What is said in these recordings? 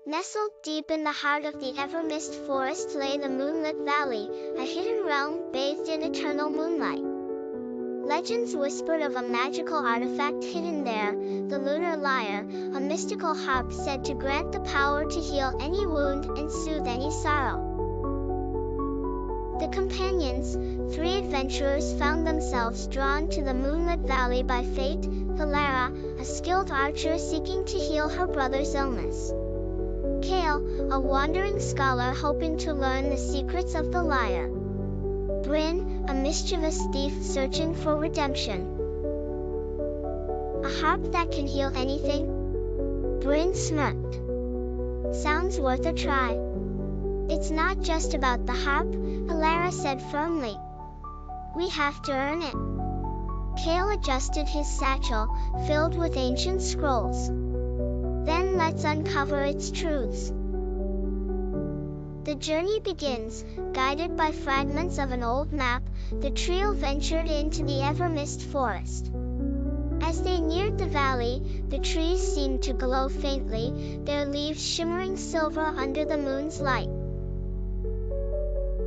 Nestled deep in the heart of the ever-mist forest lay the Moonlit Valley, a hidden realm bathed in eternal moonlight. Legends whispered of a magical artifact hidden there, the Lunar Lyre, a mystical harp said to grant the power to heal any wound and soothe any sorrow. The companions, three adventurers, found themselves drawn to the Moonlit Valley by fate: Elara, a skilled archer seeking to heal her brother's illness; Kael, a wandering scholar hoping to learn the secrets of the lyre; Bryn, a mischievous thief searching for redemption. A harp that can heal anything? Bryn smirked. Sounds worth a try. It's not just about the harp, Elara said firmly. We have to earn it. Kael adjusted his satchel, filled with ancient scrolls. Then let's uncover its truths. The journey begins. Guided by fragments of an old map, the trio ventured into the ever-mist forest. As they neared the valley, the trees seemed to glow faintly, their leaves shimmering silver under the moon's light.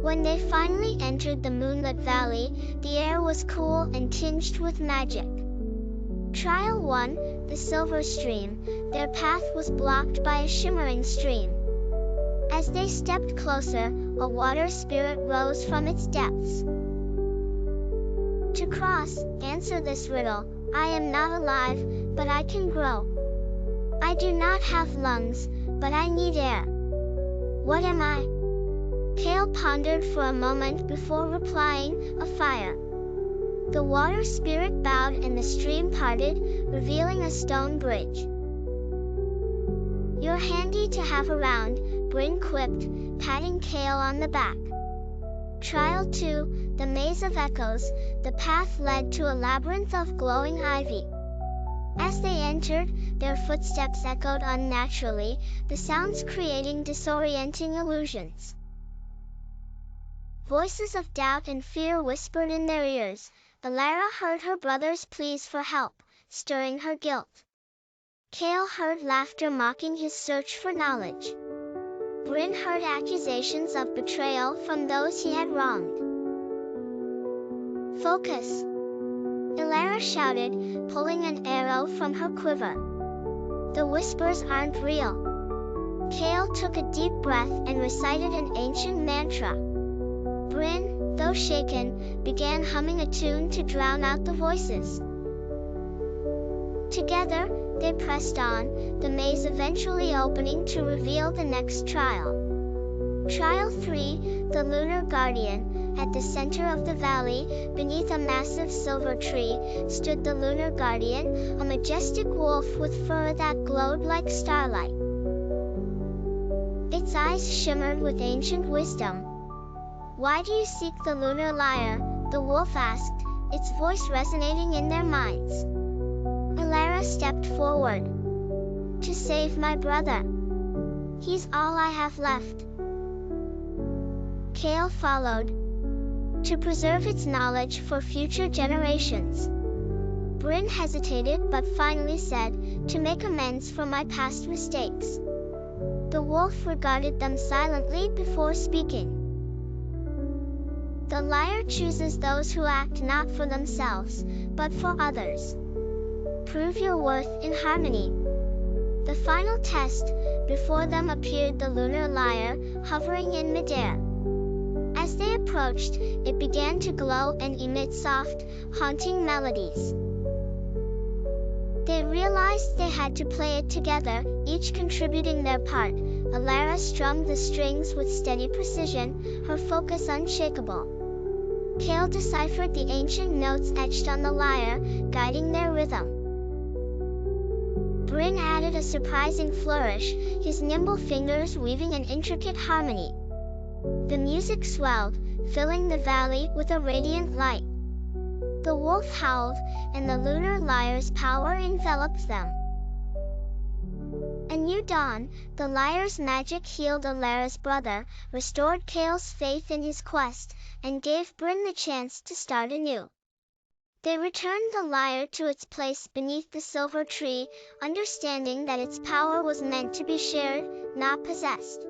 When they finally entered the Moonlit Valley, the air was cool and tinged with magic. Trial 1, the Silver Stream. Their path was blocked by a shimmering stream. As they stepped closer, a water spirit rose from its depths. To cross, answer this riddle: I am not alive, but I can grow. I do not have lungs, but I need air. What am I? Kael pondered for a moment before replying: a fire. The water spirit bowed and the stream parted, revealing a stone bridge. You're handy to have around, Bryn quipped, patting Kael on the back. Trial 2, the Maze of Echoes. The path led to a labyrinth of glowing ivy. As they entered, their footsteps echoed unnaturally, the sounds creating disorienting illusions. Voices of doubt and fear whispered in their ears. Elara heard her brother's pleas for help, stirring her guilt. Kael heard laughter mocking his search for knowledge. Bryn heard accusations of betrayal from those he had wronged. Focus! Elara shouted, pulling an arrow from her quiver. The whispers aren't real. Kael took a deep breath and recited an ancient mantra. Bryn, though shaken, began humming a tune to drown out the voices. Together, they pressed on, the maze eventually opening to reveal the next trial. Trial 3, the Lunar Guardian. At the center of the valley, beneath a massive silver tree, stood the Lunar Guardian, a majestic wolf with fur that glowed like starlight. Its eyes shimmered with ancient wisdom. Why do you seek the Lunar Lyre? The wolf asked, its voice resonating in their minds. Elara stepped forward. To save my brother. He's all I have left. Kael followed. To preserve its knowledge for future generations. Bryn hesitated but finally said, to make amends for my past mistakes. The wolf regarded them silently before speaking. The lyre chooses those who act not for themselves, but for others. Prove your worth in harmony. The final test. Before them appeared the Lunar Lyre, hovering in midair. As they approached, it began to glow and emit soft, haunting melodies. They realized they had to play it together, each contributing their part. Elara strummed the strings with steady precision, her focus unshakable. Kael deciphered the ancient notes etched on the lyre, guiding their rhythm. Bryn added a surprising flourish, his nimble fingers weaving an intricate harmony. The music swelled, filling the valley with a radiant light. The wolf howled, and the Lunar Lyre's power enveloped them. A new dawn, the lyre's magic healed Elara's brother, restored Kael's faith in his quest, and gave Bryn the chance to start anew. They returned the lyre to its place beneath the silver tree, understanding that its power was meant to be shared, not possessed.